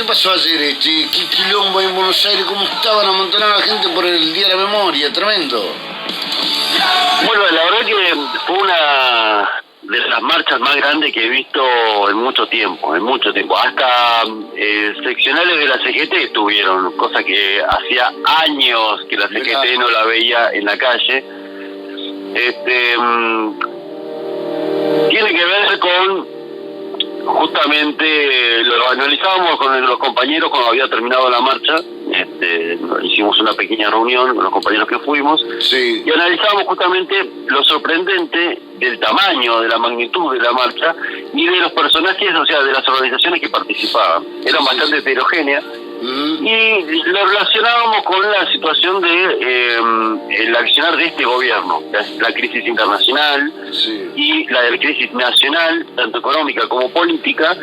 pasó ayer? ¿Qué quilombo en Buenos Aires? ¿Cómo estaban amontonando a la gente por el Día de la Memoria? Tremendo. Bueno, la verdad que fue una de las marchas más grandes que he visto en mucho tiempo. Hasta seccionales de la CGT estuvieron, cosa que hacía años que la CGT no la veía en la calle. Tiene que ver con, justamente, lo analizábamos con los compañeros cuando había terminado la marcha. Hicimos una pequeña reunión con los compañeros que fuimos, sí, y analizábamos justamente lo sorprendente del tamaño, de la magnitud de la marcha y de los personajes, o sea, de las organizaciones que participaban. Eran bastante heterogéneas. Y lo relacionábamos con la situación de el accionar de este gobierno, la crisis internacional, sí, y la crisis nacional, tanto económica como política,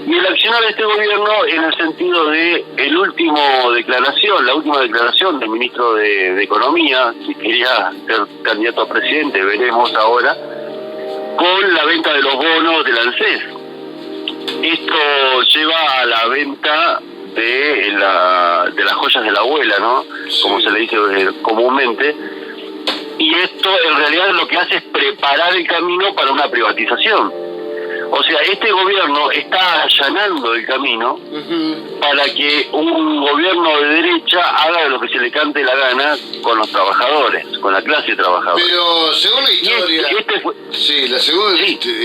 y el accionar de este gobierno en el sentido de la última declaración del ministro de Economía, que quería ser candidato a presidente, veremos ahora, con la venta de los bonos del ANSES. Esto lleva a la venta de las joyas de la abuela, ¿no? Sí. Como se le dice comúnmente. Y esto en realidad lo que hace es preparar el camino para una privatización. O sea, este gobierno está allanando el camino para que un gobierno de derecha haga de lo que se le cante la gana con los trabajadores, con la clase trabajadora. Pero según la historia... Sí.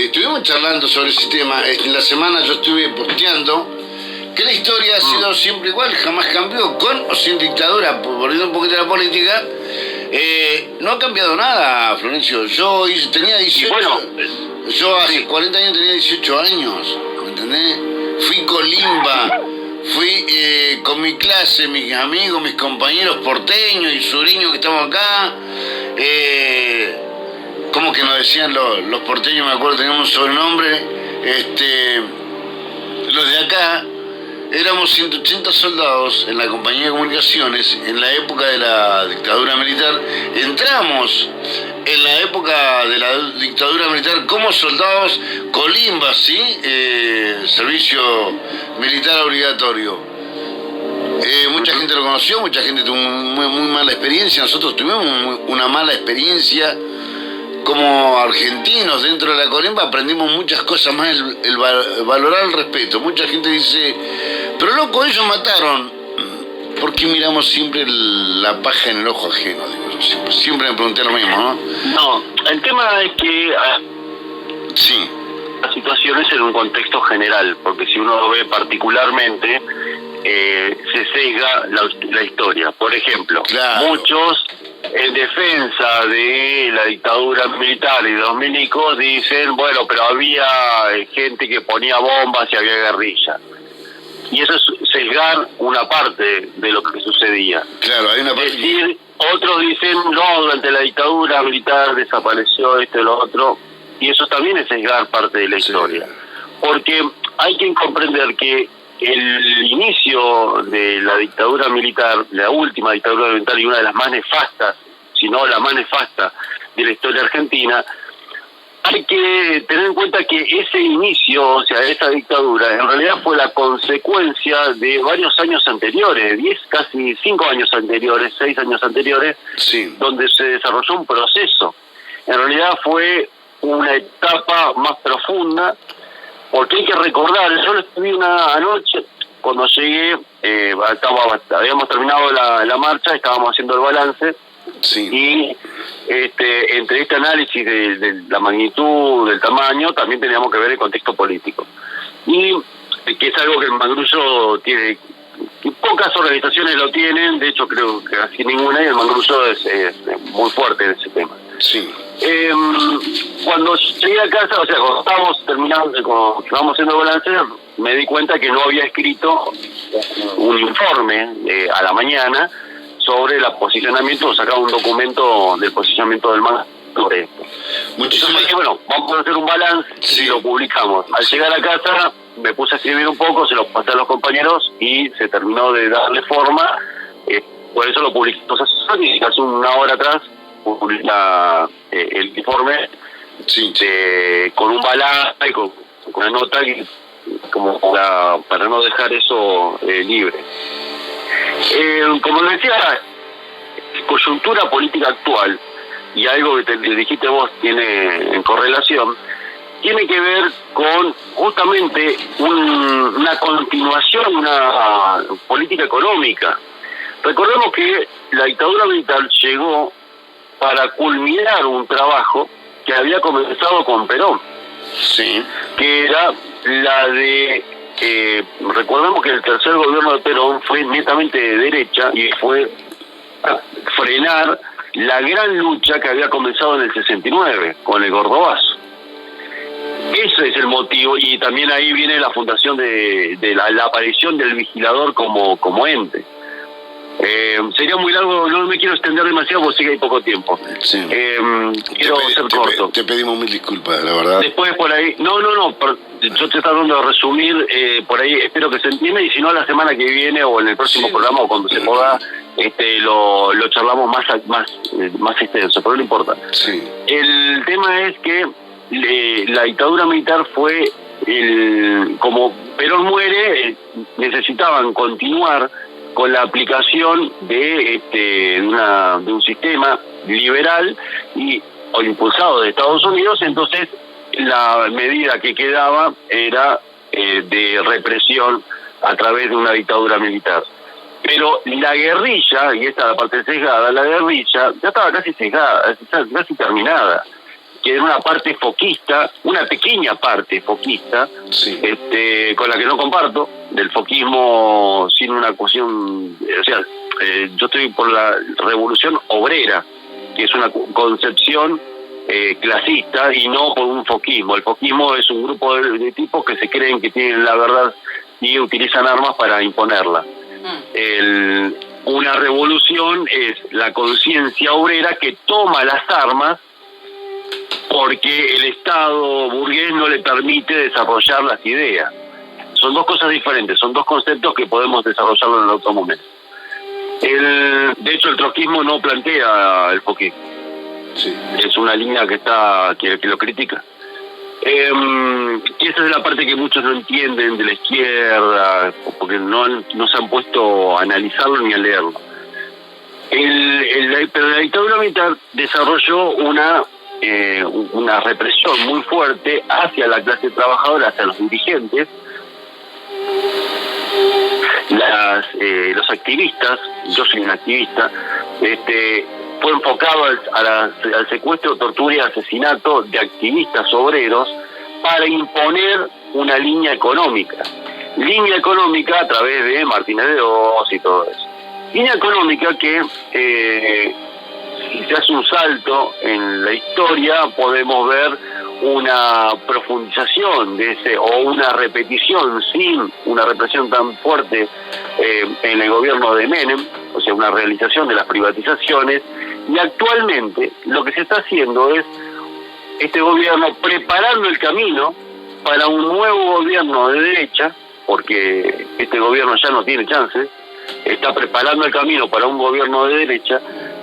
Estuvimos charlando sobre ese tema. En la semana yo estuve posteando que la historia ha sido siempre igual, jamás cambió, con o sin dictadura, volviendo un poquito a la política. No ha cambiado nada, Florencio. Yo tenía 18... Yo hace 40 años tenía 18 años, ¿me entendés? Fui colimba, fui con mi clase, mis amigos, mis compañeros porteños y sureños que estamos acá. ¿Cómo que nos decían los porteños? Me acuerdo, teníamos un sobrenombre. Los de acá, éramos 180 soldados en la compañía de comunicaciones en la época de la dictadura militar. Entramos en la época de la dictadura militar como soldados colimbas, ¿sí? Servicio militar obligatorio. Mucha gente lo conoció, mucha gente tuvo muy mala experiencia. Nosotros tuvimos una mala experiencia como argentinos dentro de la colimba. Aprendimos muchas cosas más, el valorar el respeto. Mucha gente dice, pero loco, ellos mataron. ¿Por qué miramos siempre la paja en el ojo ajeno? Digo, siempre me pregunté lo mismo, ¿no? No, el tema es que sí, la situación es en un contexto general, porque si uno lo ve particularmente, se sesga la historia. Por ejemplo, claro, muchos en defensa de la dictadura militar y de los milicos dicen, bueno, pero había gente que ponía bombas y había guerrilla. Y eso es sesgar una parte de lo que sucedía. Claro, hay una parte. Es decir, otros dicen, no, durante la dictadura militar desapareció esto y lo otro, y eso también es sesgar parte de la historia. Porque hay que comprender que el inicio de la dictadura militar, la última dictadura militar y una de las más nefastas, si no la más nefasta de la historia argentina, hay que tener en cuenta que ese inicio, o sea, esa dictadura, en realidad fue la consecuencia de varios años anteriores, 10, casi 5 años anteriores, 6 años anteriores, sí, donde se desarrolló un proceso. En realidad fue una etapa más profunda, porque hay que recordar, yo lo escribí una anoche, cuando llegué, habíamos terminado la marcha, estábamos haciendo el balance, sí, y entre este análisis de la magnitud, del tamaño, también teníamos que ver el contexto político. Y que es algo que el Mangrullo tiene, pocas organizaciones lo tienen, de hecho creo que casi ninguna, y el Mangrullo es muy fuerte en ese tema. sí. Cuando llegué a casa, o sea, cuando estábamos terminando, cuando estábamos haciendo el balance, me di cuenta que no había escrito un informe a la mañana sobre el posicionamiento, o sacaba un documento del posicionamiento del MAN sobre esto. Entonces dije, bueno, vamos a hacer un balance y lo publicamos. Al llegar a casa me puse a escribir un poco, se lo pasé a los compañeros y se terminó de darle forma, por eso lo publicamos hace una hora atrás, publica el informe con un balance y con una nota que como para no dejar eso libre. Como decía, coyuntura política actual, y algo que te dijiste vos tiene en correlación, tiene que ver con justamente una continuación, una política económica. Recordemos que la dictadura militar llegó para culminar un trabajo que había comenzado con Perón, Sí. que era la de... recordemos que el tercer gobierno de Perón fue netamente de derecha y fue a frenar la gran lucha que había comenzado en el 69 con el Gordobazo. Ese es el motivo, y también ahí viene la fundación de la aparición del vigilador como ente. Sería muy largo, no me quiero extender demasiado porque sé que hay poco tiempo. Sí. Quiero ser corto. Te pedimos mil disculpas, la verdad. Después por ahí, no, yo te estoy tratando de resumir, por ahí espero que se entienda, y si no la semana que viene o en el próximo programa o cuando se pueda, lo charlamos más extenso, pero no importa. Sí. El tema es que la dictadura militar fue, como Perón muere, necesitaban continuar con la aplicación de un sistema liberal o impulsado de Estados Unidos. Entonces la medida que quedaba era de represión a través de una dictadura militar. Pero la guerrilla, y esta es la parte sesgada, la guerrilla ya estaba casi sesgada, casi terminada, que era una parte foquista, una pequeña parte foquista, Sí. con la que no comparto, del foquismo sin una cuestión, o sea, yo estoy por la revolución obrera, que es una concepción clasista, y no por un foquismo. El foquismo es un grupo de tipos que se creen que tienen la verdad y utilizan armas para imponerla. Una revolución es la conciencia obrera que toma las armas porque el Estado burgués no le permite desarrollar las ideas. Son dos cosas diferentes, son dos conceptos que podemos desarrollarlo en otro momento. De hecho, el trotskismo no plantea el foquismo. Sí. Es una línea que lo critica. Esa es la parte que muchos no entienden de la izquierda, porque no se han puesto a analizarlo ni a leerlo. Pero la dictadura militar desarrolló una represión muy fuerte hacia la clase trabajadora, hacia los dirigentes, los activistas. Yo soy un activista. Fue enfocado al secuestro, tortura y asesinato de activistas obreros para imponer una línea económica a través de Martínez de Oz y todo eso. Línea económica que si se hace un salto en la historia podemos ver una profundización de o una repetición sin una represión tan fuerte en el gobierno de Menem, o sea, una realización de las privatizaciones. Y actualmente lo que se está haciendo es este gobierno preparando el camino para un nuevo gobierno de derecha, porque este gobierno ya no tiene chances. Está preparando el camino para un gobierno de derecha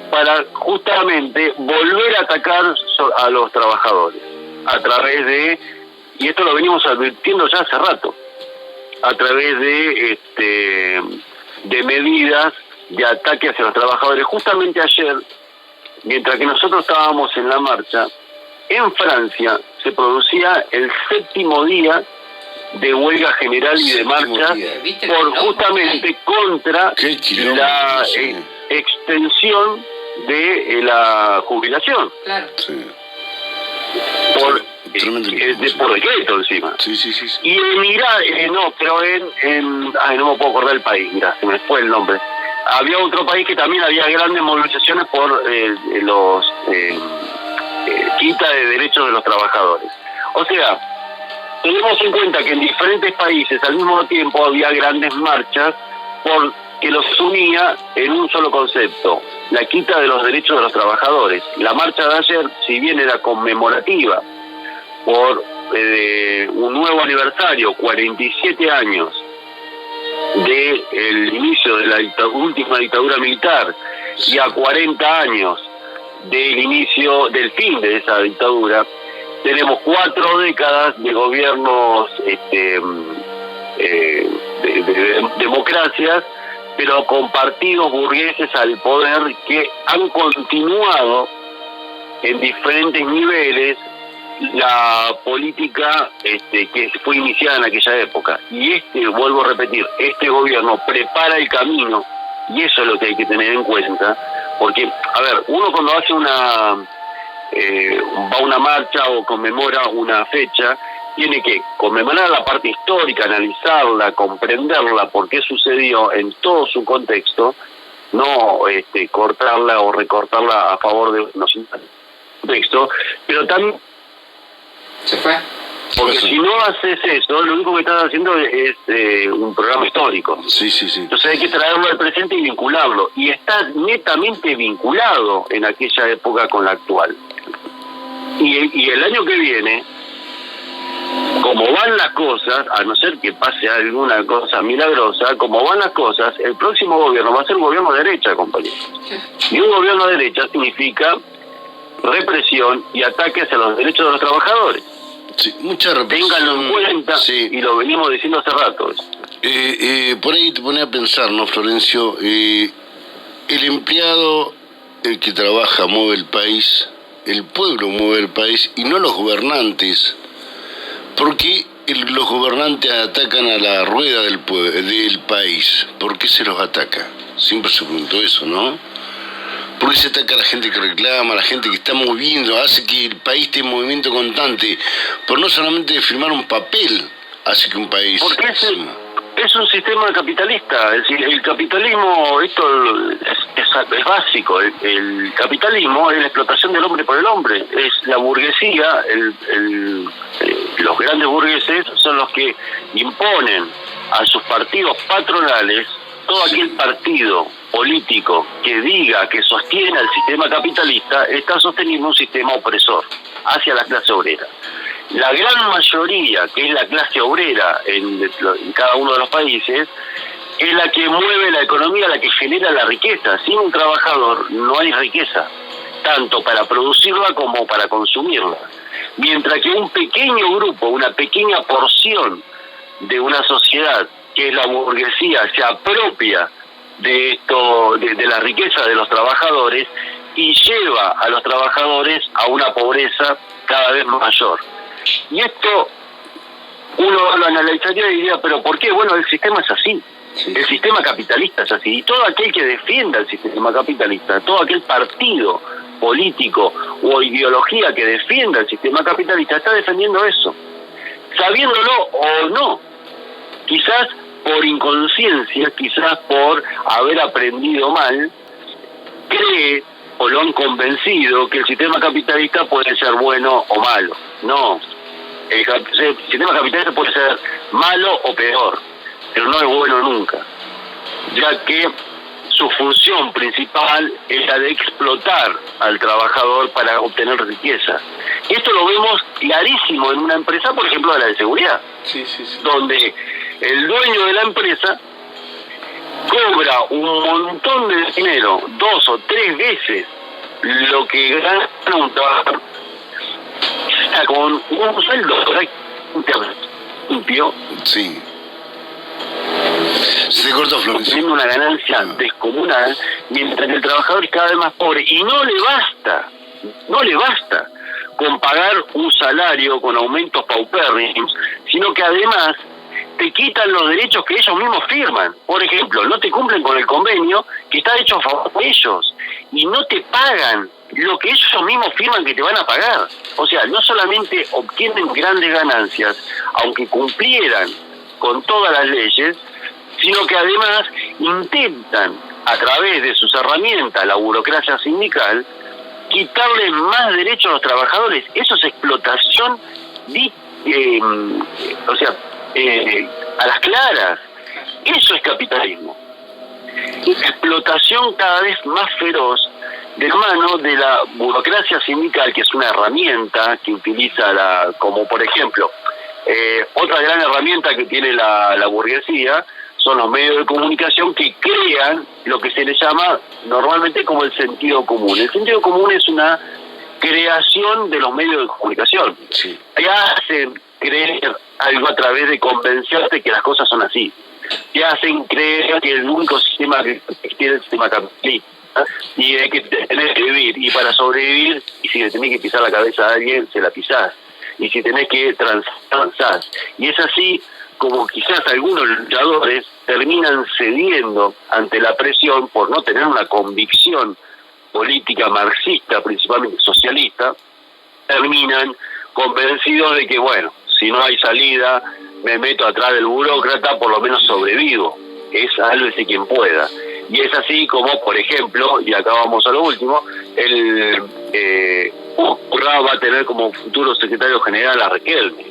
para justamente volver a atacar a los trabajadores a través y esto lo venimos advirtiendo ya hace rato, a través de medidas de ataque hacia los trabajadores. Justamente ayer, mientras que nosotros estábamos en la marcha, en Francia se producía el 7º día de huelga general y de marcha por justamente contra la extensión de la jubilación. Claro. Sí. Por decreto encima. Sí. Y en Irak, no me puedo acordar el país, mira, se me fue el nombre. Había otro país que también había grandes movilizaciones por los quita de derechos de los trabajadores. O sea, tenemos en cuenta que en diferentes países al mismo tiempo había grandes marchas que los unía en un solo concepto: la quita de los derechos de los trabajadores. La marcha de ayer, si bien era conmemorativa por un nuevo aniversario, 47 años del inicio de la última dictadura militar, y a 40 años del fin de esa dictadura, tenemos 4 décadas de gobiernos de democracias, pero con partidos burgueses al poder que han continuado en diferentes niveles la política que fue iniciada en aquella época. Y vuelvo a repetir, este gobierno prepara el camino, y eso es lo que hay que tener en cuenta, porque, a ver, uno cuando hace va a una marcha o conmemora una fecha, tiene que conmemorar la parte histórica, analizarla, comprenderla, por qué sucedió en todo su contexto, no cortarla o recortarla a favor de unos contexto, pero también se fue. porque si no haces eso, lo único que estás haciendo es un programa histórico. Sí. Entonces hay que traerlo al presente y vincularlo. Y está netamente vinculado en aquella época con la actual. Y el año que viene, como van las cosas, a no ser que pase alguna cosa milagrosa, como van las cosas, el próximo gobierno va a ser un gobierno de derecha, compañeros. Y un gobierno de derecha significa represión y ataque hacia los derechos de los trabajadores. Sí, mucha represión. Ténganlo en cuenta, sí. Y lo venimos diciendo hace rato. Por ahí te pone a pensar, ¿no, Florencio? El empleado, el que trabaja, mueve el país, el pueblo mueve el país y no los gobernantes. ¿Por qué los gobernantes atacan a la rueda del país? ¿Por qué se los ataca? Siempre se preguntó eso, ¿no? ¿Por qué se ataca a la gente que reclama, a la gente que está moviendo, hace que el país esté en movimiento constante? Por no solamente firmar un papel hace que un país... Porque es un sistema capitalista, es decir, el capitalismo, esto es básico, el capitalismo es la explotación del hombre por el hombre, es la burguesía, los grandes burgueses son los que imponen a sus partidos patronales, todo aquel partido político que diga que sostiene al sistema capitalista está sosteniendo un sistema opresor hacia la clase obrera. La gran mayoría, que es la clase obrera en cada uno de los países, es la que mueve la economía, la que genera la riqueza. Sin un trabajador no hay riqueza, tanto para producirla como para consumirla. Mientras que un pequeño grupo, una pequeña porción de una sociedad, que es la burguesía, se apropia de la riqueza de los trabajadores y lleva a los trabajadores a una pobreza cada vez mayor. Y esto uno lo analizaría y diría, ¿pero por qué? Bueno, el sistema es así. El sistema capitalista es así. Y todo aquel que defienda el sistema capitalista, todo aquel partido político o ideología que defienda el sistema capitalista está defendiendo eso. Sabiéndolo o no. Quizás por inconsciencia, quizás por haber aprendido mal, cree o lo han convencido que el sistema capitalista puede ser bueno o malo. No, el sistema capitalista puede ser malo o peor, pero no es bueno nunca, ya que su función principal es la de explotar al trabajador para obtener riqueza. Esto lo vemos clarísimo en una empresa, por ejemplo, de la de seguridad, donde el dueño de la empresa cobra un montón de dinero, 2 o 3 veces lo que gana un trabajador, con un sueldo limpio. Sí. Se cortó, Florencio. Tiene una ganancia descomunal, mientras que el trabajador es cada vez más pobre. Y no le basta con pagar un salario con aumentos paupérrimos, sino que además te quitan los derechos que ellos mismos firman. Por ejemplo, no te cumplen con el convenio que está hecho a favor de ellos y no te pagan lo que ellos mismos firman que te van a pagar. O sea, no solamente obtienen grandes ganancias, aunque cumplieran con todas las leyes, sino que además intentan, a través de sus herramientas, la burocracia sindical, quitarle más derechos a los trabajadores. Eso es explotación, a las claras. Eso es capitalismo. Explotación cada vez más feroz de mano de la burocracia sindical, que es una herramienta que utiliza como por ejemplo, otra gran herramienta que tiene la burguesía son los medios de comunicación que crean lo que se le llama normalmente como el sentido común. El sentido común es una creación de los medios de comunicación. Sí. Te hacen creer algo a través de convencerte que las cosas son así. Te hacen creer que el único sistema que existe es el sistema capitalista y hay que tener que vivir. Y para sobrevivir, y si le tenés que pisar la cabeza a alguien, se la pisás. Y si tenés que transás. Y es así como quizás algunos luchadores terminan cediendo ante la presión por no tener una convicción política marxista, principalmente socialista, terminan convencidos de que, bueno, si no hay salida, me meto atrás del burócrata, por lo menos sobrevivo. Es sálvese quien pueda. Y es así como, por ejemplo, y acá vamos a lo último, Urra va a tener como futuro secretario general a Riquelme.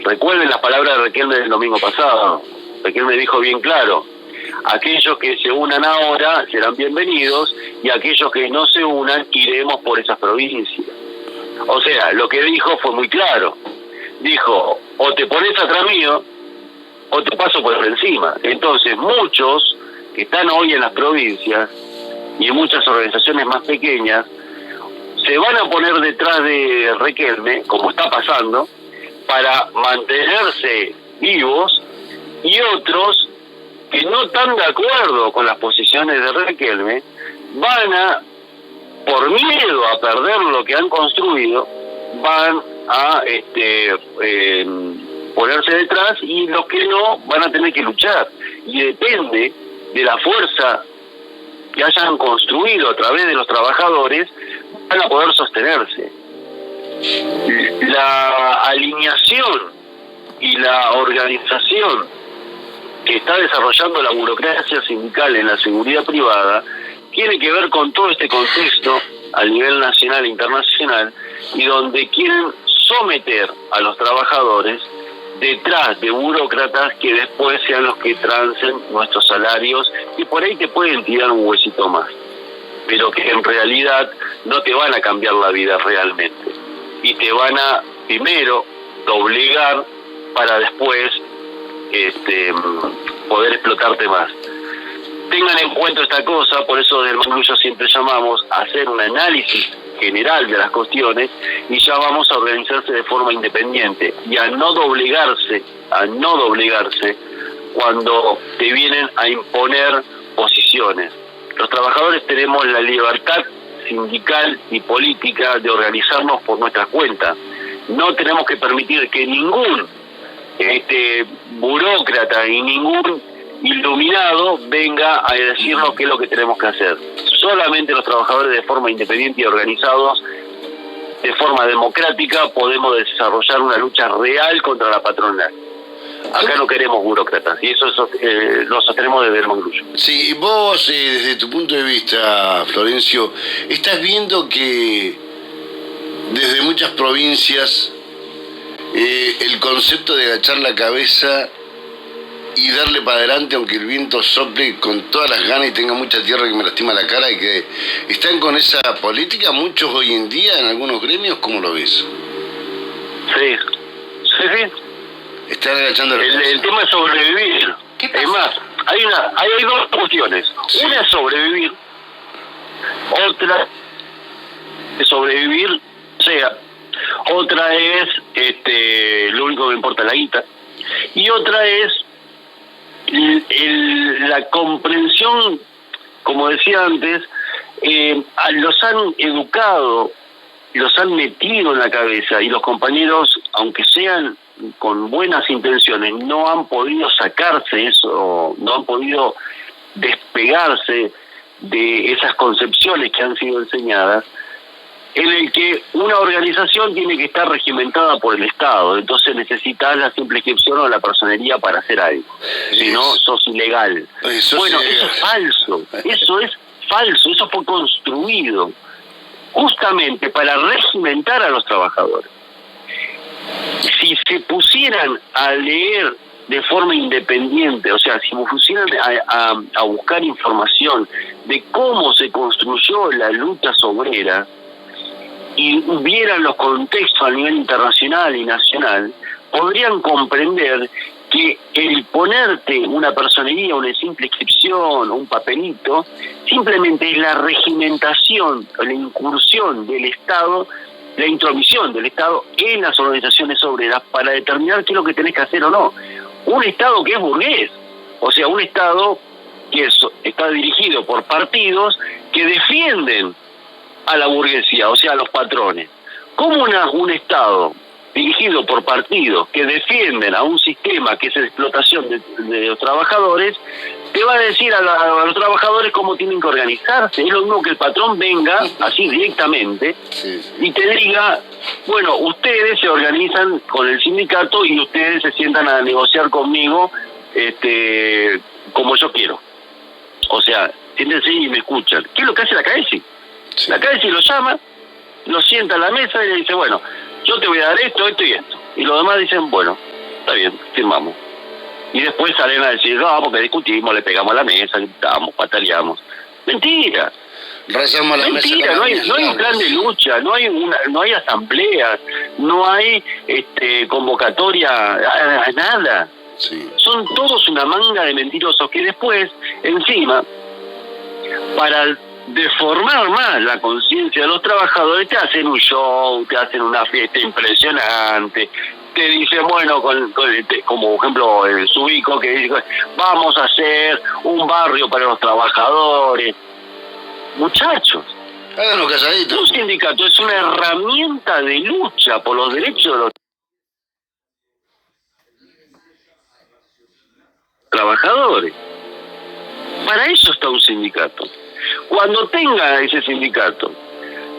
Recuerden las palabras de Riquelme del domingo pasado. Riquelme dijo bien claro: aquellos que se unan ahora serán bienvenidos y aquellos que no se unan iremos por esas provincias. O sea, lo que dijo fue muy claro. Dijo, o te pones atrás mío o te paso por encima. Entonces muchos que están hoy en las provincias y en muchas organizaciones más pequeñas se van a poner detrás de Riquelme, como está pasando, para mantenerse vivos, y otros que no están de acuerdo con las posiciones de Riquelme van a, por miedo a perder lo que han construido, van a ponerse detrás, y los que no van a tener que luchar, y depende de la fuerza que hayan construido a través de los trabajadores, van a poder sostenerse. La alineación y la organización que está desarrollando la burocracia sindical en la seguridad privada tiene que ver con todo este contexto a nivel nacional e internacional, y donde quieren someter a los trabajadores detrás de burócratas que después sean los que trancen nuestros salarios, y por ahí te pueden tirar un huesito más, pero que en realidad no te van a cambiar la vida realmente, y te van a primero doblegar para después poder explotarte más. Tengan en cuenta esta cosa, por eso desde el Mangrullo siempre llamamos a hacer un análisis general de las cuestiones, y ya vamos a organizarse de forma independiente y a no doblegarse cuando te vienen a imponer posiciones. Los trabajadores tenemos la libertad sindical y política de organizarnos por nuestra cuenta. No tenemos que permitir que ningún burócrata y ningún iluminado venga a decirnos qué es lo que tenemos que hacer. Solamente los trabajadores de forma independiente y organizados de forma democrática podemos desarrollar una lucha real contra la patronal. Acá no queremos burócratas, y eso lo sostenemos desde el Mangrullo. Sí, vos, desde tu punto de vista, Florencio, estás viendo que desde muchas provincias el concepto de agachar la cabeza y darle para adelante aunque el viento sople con todas las ganas y tenga mucha tierra que me lastima la cara, y que están con esa política muchos hoy en día en algunos gremios, ¿cómo lo ves? Sí. Están agachando la cabeza. El tema es sobrevivir. Es más, hay dos cuestiones. Sí. Una es sobrevivir, otra es sobrevivir, o sea, otra es lo único que me importa la guita, y otra es la comprensión, como decía antes, los han educado, los han metido en la cabeza, y los compañeros, aunque sean con buenas intenciones, no han podido sacarse eso, no han podido despegarse de esas concepciones que han sido enseñadas, en el que una organización tiene que estar regimentada por el Estado, entonces necesitas la simple inscripción o la personería para hacer algo, si no sos ilegal. Eso es falso, eso fue construido justamente para regimentar a los trabajadores. Si se pusieran a leer de forma independiente, o sea, si se pusieran a buscar información de cómo se construyó la lucha obrera, y vieran los contextos a nivel internacional y nacional, podrían comprender que el ponerte una personería, una simple inscripción, un papelito, simplemente es la regimentación, la incursión del Estado, la intromisión del Estado en las organizaciones obreras para determinar qué es lo que tenés que hacer o no. Un Estado que es burgués, o sea, un Estado que está dirigido por partidos que defienden a la burguesía, o sea, a los patrones. ¿Cómo un Estado dirigido por partidos que defienden a un sistema que es la explotación de los trabajadores, te va a decir a los trabajadores cómo tienen que organizarse? Es lo mismo que el patrón venga así directamente y te diga, bueno, ustedes se organizan con el sindicato y ustedes se sientan a negociar conmigo como yo quiero. O sea, siéntense y me escuchan. ¿Qué es lo que hace la CAESI? La CAESI lo llama, lo sienta a la mesa y le dice, bueno, yo te voy a dar esto, esto y esto. Y los demás dicen, bueno, está bien, firmamos. Y después salen a decir, no, porque discutimos, le pegamos a la mesa, gritamos, pataleamos. Mentira. Rayamos la Mentira, mesa. No hay un plan de lucha, no hay asambleas, no hay convocatoria, nada. Sí. Son todos una manga de mentirosos que después, encima, para deformar más la conciencia de los trabajadores, te hacen un show, te hacen una fiesta impresionante, te dicen, bueno, como ejemplo Subico, que dice, vamos a hacer un barrio para los trabajadores. Muchachos, háganos calladitos. un sindicato es una herramienta de lucha por los derechos de los trabajadores. Para eso está un sindicato. Cuando tenga ese sindicato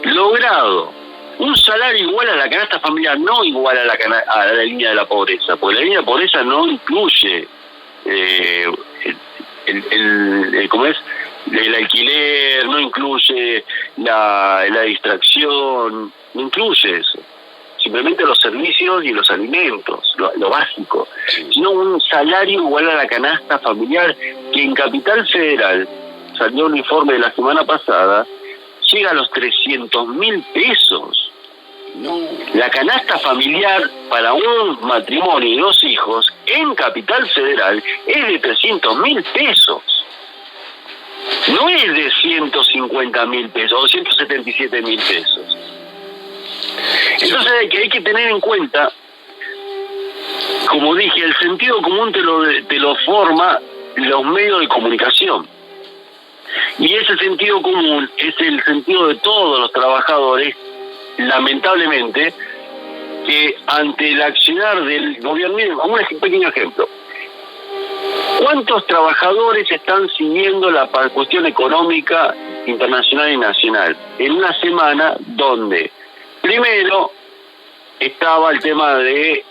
logrado un salario igual a la canasta familiar, no igual a la línea de la pobreza, porque la línea de pobreza no incluye ¿cómo es? El alquiler, no incluye la distracción, no incluye eso. Simplemente los servicios y los alimentos, lo básico, sino un salario igual a la canasta familiar, que en Capital Federal, salió un informe de la semana pasada, llega a los 300.000 pesos. No. La canasta familiar para un matrimonio y 2 hijos en Capital Federal es de 300.000 pesos. No es de 150.000 pesos o 177.000 pesos. Entonces hay que tener en cuenta, como dije, el sentido común te lo forma los medios de comunicación. Y ese sentido común es el sentido de todos los trabajadores, lamentablemente, que ante el accionar del gobierno, miren, un pequeño ejemplo. ¿Cuántos trabajadores están siguiendo la cuestión económica internacional y nacional? En una semana donde, primero, estaba el tema de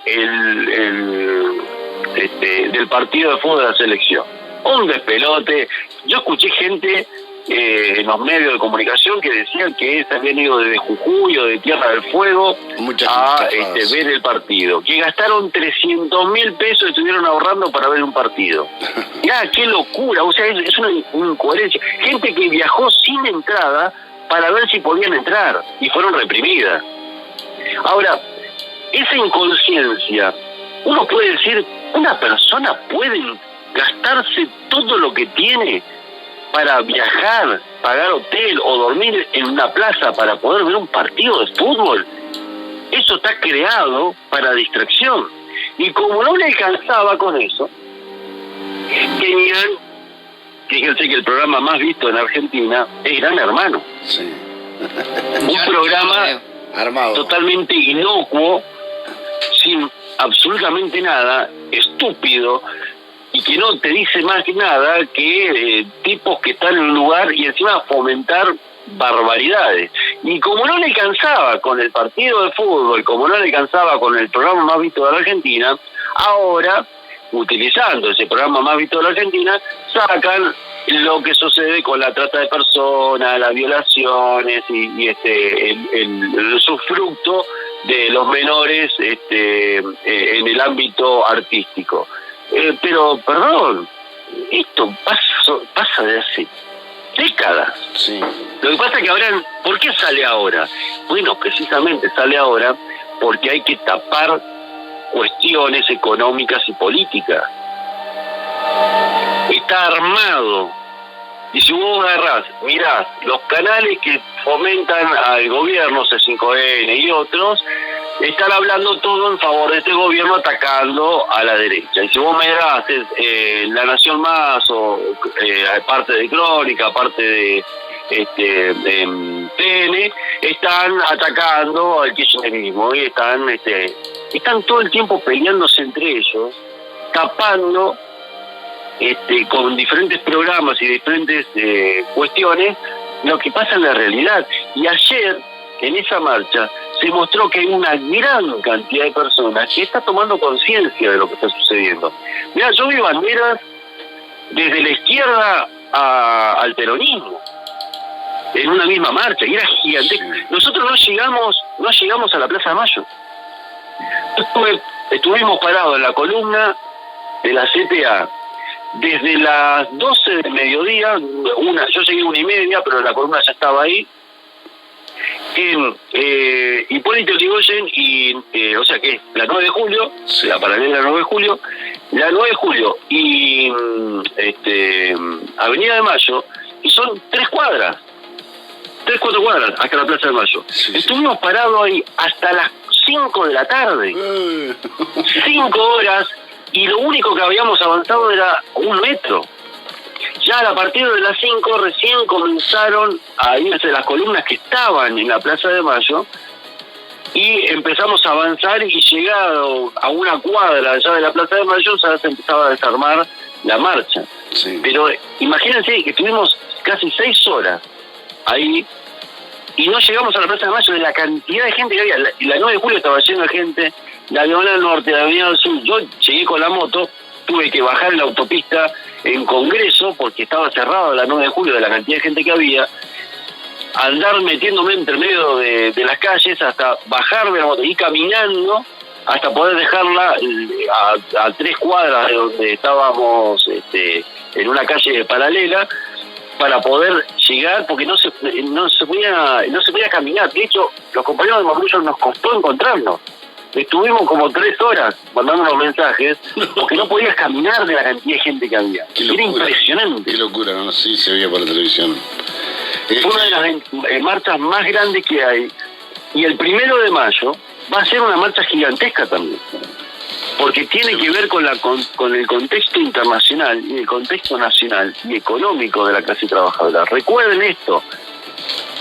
del partido de fútbol de la selección. Un despelote. Yo escuché gente en los medios de comunicación que decían que se habían ido desde Jujuy o de Tierra del Fuego a ver el partido, que gastaron 300.000 pesos y estuvieron ahorrando para ver un partido. Ya, qué locura, o sea, es una incoherencia. Gente que viajó sin entrada para ver si podían entrar y fueron reprimidas. Ahora, esa inconsciencia, uno puede decir, una persona puede gastarse todo lo que tiene para viajar, pagar hotel o dormir en una plaza para poder ver un partido de fútbol. Eso está creado para distracción. Y como no le alcanzaba con eso, tenían, fíjense que el programa más visto en Argentina es Gran Hermano. Sí. Un programa armado, totalmente inocuo, sin absolutamente nada, estúpido, y que no te dice más que nada que tipos que están en un lugar y encima fomentar barbaridades. Y como no le alcanzaba con el partido de fútbol, como no le alcanzaba con el programa más visto de la Argentina, ahora, utilizando ese programa más visto de la Argentina, sacan lo que sucede con la trata de personas, las violaciones y el usufructo de los menores en el ámbito artístico. Pero, perdón, esto pasa de hace décadas. Sí. Lo que pasa es que ahora, ¿por qué sale ahora? Bueno, precisamente sale ahora porque hay que tapar cuestiones económicas y políticas. Está armado. Y si vos agarrás, mirás, los canales que fomentan al gobierno, C5N y otros, están hablando todo en favor de este gobierno, atacando a la derecha. Y si vos mirás La Nación Más, o parte de Crónica, parte de TN, están atacando al kirchnerismo y están todo el tiempo peleándose entre ellos, tapando con diferentes programas y diferentes cuestiones lo que pasa en la realidad. Y ayer, en esa marcha, se mostró que hay una gran cantidad de personas que está tomando conciencia de lo que está sucediendo. Mirá, yo vi banderas desde la izquierda al peronismo en una misma marcha, y era gigante. Nosotros no llegamos a la Plaza de Mayo. Estuvimos parados en la columna de la CTA desde las 12 del mediodía, yo llegué 1:30, pero la columna ya estaba ahí, en Hipólito Yrigoyen o sea que es la 9 de julio, la paralela 9 de julio, la 9 de julio y Avenida de Mayo, y son 3 cuadras, 4 cuadras hasta la Plaza de Mayo. Estuvimos parados ahí hasta las 5 de la tarde, 5 horas, y lo único que habíamos avanzado era 1 metro. Ya a partir de las 5 recién comenzaron a irse las columnas que estaban en la Plaza de Mayo, y empezamos a avanzar, y llegado a 1 cuadra ya de la Plaza de Mayo ya se empezaba a desarmar la marcha. Sí. Pero imagínense que estuvimos casi 6 horas ahí y no llegamos a la Plaza de Mayo de la cantidad de gente que había. La 9 de julio estaba lleno de gente, la Diagonal Norte, la Avenida del Sur. Yo llegué con la moto, tuve que bajar en la autopista en Congreso porque estaba cerrado la 9 de julio de la cantidad de gente que había, andar metiéndome entre medio de las calles hasta bajar de la moto y caminando hasta poder dejarla a 3 cuadras de donde estábamos, en una calle paralela, para poder llegar, porque no se podía caminar. De hecho, los compañeros de Magrullo nos costó encontrarnos. Estuvimos como 3 horas mandándonos mensajes porque no podías caminar de la cantidad de gente que había. Era impresionante. Qué locura, no sé si se veía por la televisión. Fue una de las marchas más grandes que hay, y el 1 de mayo va a ser una marcha gigantesca también, porque tiene que ver con el contexto internacional y el contexto nacional y económico de la clase trabajadora. Recuerden esto,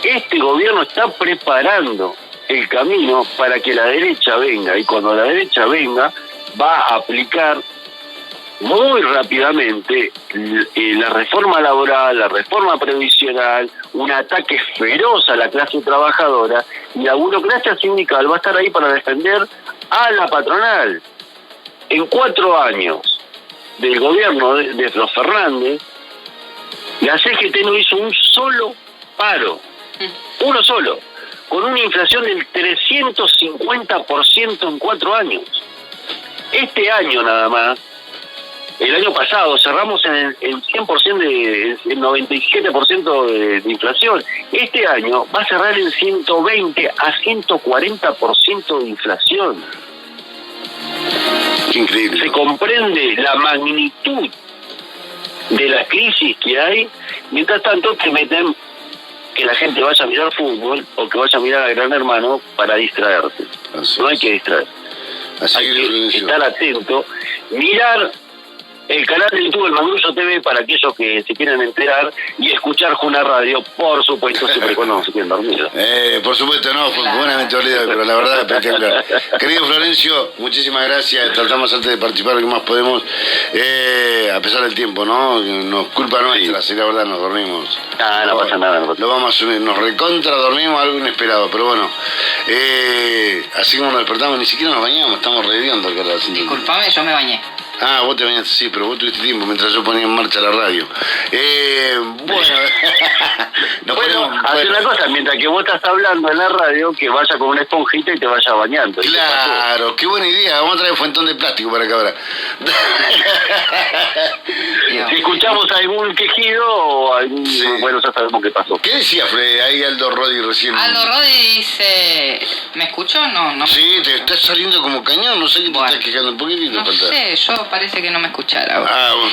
este gobierno está preparando el camino para que la derecha venga, y cuando la derecha venga va a aplicar muy rápidamente la reforma laboral, la reforma previsional, un ataque feroz a la clase trabajadora, y la burocracia sindical va a estar ahí para defender a la patronal. En 4 años del gobierno de los Fernández, la CGT no hizo un solo paro, uno solo, con una inflación del 350% en 4 años. Este año nada más, el año pasado cerramos en 100%, en 97% de inflación. Este año va a cerrar en 120 a 140% de inflación. Increíble. Se comprende la magnitud de la crisis que hay. Mientras tanto te meten que la gente vaya a mirar fútbol o que vaya a mirar a Gran Hermano para distraerse. No hay que distraerse. Hay que estar atento, mirar el canal de YouTube del Magrullo TV para aquellos que se quieran enterar, y escuchar Juna Radio, por supuesto, siempre cuando se queden dormidos. Por supuesto, no, fue buenamente olvidado, pero la verdad espectacular. Querido Florencio, muchísimas gracias. Tratamos antes de participar lo que más podemos, a pesar del tiempo, ¿no? Nos culpa nuestra, si la verdad nos dormimos. No pasa nada. Lo vamos a asumir, nos recontra dormimos, algo inesperado, pero bueno, así como nos despertamos, ni siquiera nos bañamos, estamos rediondos acá. Disculpame, yo me bañé. Ah, vos te bañaste, sí, pero vos tuviste tiempo mientras yo ponía en marcha la radio. Bueno, nos Bueno, ponemos- hace bueno. una cosa, mientras que vos estás hablando en la radio, que vaya con una esponjita y te vaya bañando. ¿Y qué pasó? Claro, qué buena idea. Vamos a traer un fuentón de plástico para acá ahora. Si escuchamos algún quejido o algún... Sí. Bueno, ya sabemos qué pasó. ¿Qué decía Fred? Ahí Aldo Rodi recién. Aldo Rodi dice... ¿Me escuchó? No. Sí, te estás saliendo como cañón, no sé qué te Bueno. estás quejando un poquitito. No falta. sé, yo parece que no me escuchara ahora. Ah, vos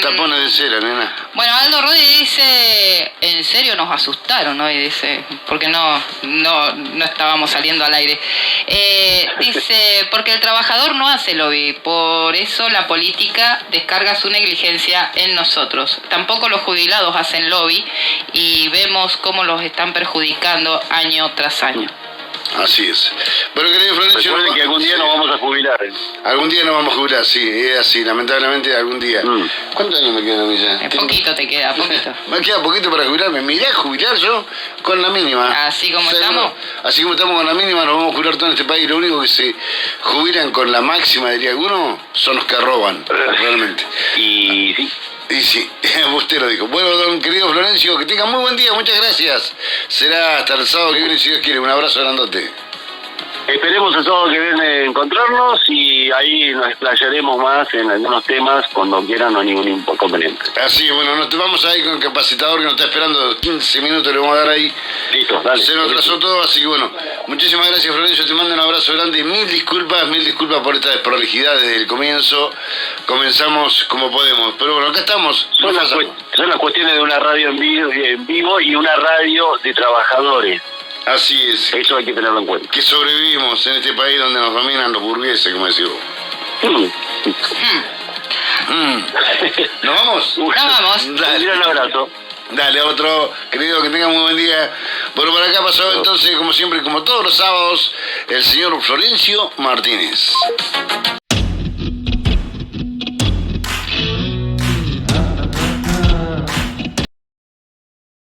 tapones de cera, nena. Bueno, Aldo Rodi dice, en serio nos asustaron hoy, dice, porque no estábamos saliendo al aire. Dice, porque el trabajador no hace lobby, por eso la política descarga su negligencia en nosotros. Tampoco los jubilados hacen lobby y vemos cómo los están perjudicando año tras año. Así es. Bueno, querido Florencio... Recuerden que algún día nos vamos a jubilar. Algún día nos vamos a jubilar, sí, es así, lamentablemente algún día. ¿Cuántos años me quedan a mí ya? Poquito te queda, poquito. Me queda poquito para jubilarme. Me iré a jubilar yo con la mínima. Así como Seguro. estamos. Así como estamos con la mínima, nos vamos a jubilar todo en este país. Lo único que se jubilan con la máxima, diría alguno, son los que roban, realmente. Y sí, Y sí, usted lo dijo. Bueno, don querido Florencio, que tenga muy buen día, muchas gracias. Será hasta el sábado que viene, si Dios quiere. Un abrazo grandote. esperemos el sábado que viene encontrarnos y ahí nos explayaremos más en algunos temas cuando quieran, no hay ningún inconveniente. Así, bueno, nos vamos ahí con el capacitador que nos está esperando 15 minutos, le vamos a dar ahí. Listo, dale. Se nos atrasó todo, así que bueno, muchísimas gracias Florencio, te mando un abrazo grande y mil disculpas por esta desprolijidad desde el comienzo. Comenzamos como podemos, pero bueno, acá estamos. Son las cuestiones de una radio en vivo y una radio de trabajadores. Así es, Eso hay que tenerlo en cuenta. que sobrevivimos en este país donde nos dominan los burgueses, como decís vos. ¿Nos vamos? Nos vamos. Un gran abrazo. Dale, otro, querido, que tenga muy buen día. Bueno, por acá pasó entonces, como siempre, como todos los sábados, el señor Florencio Martínez.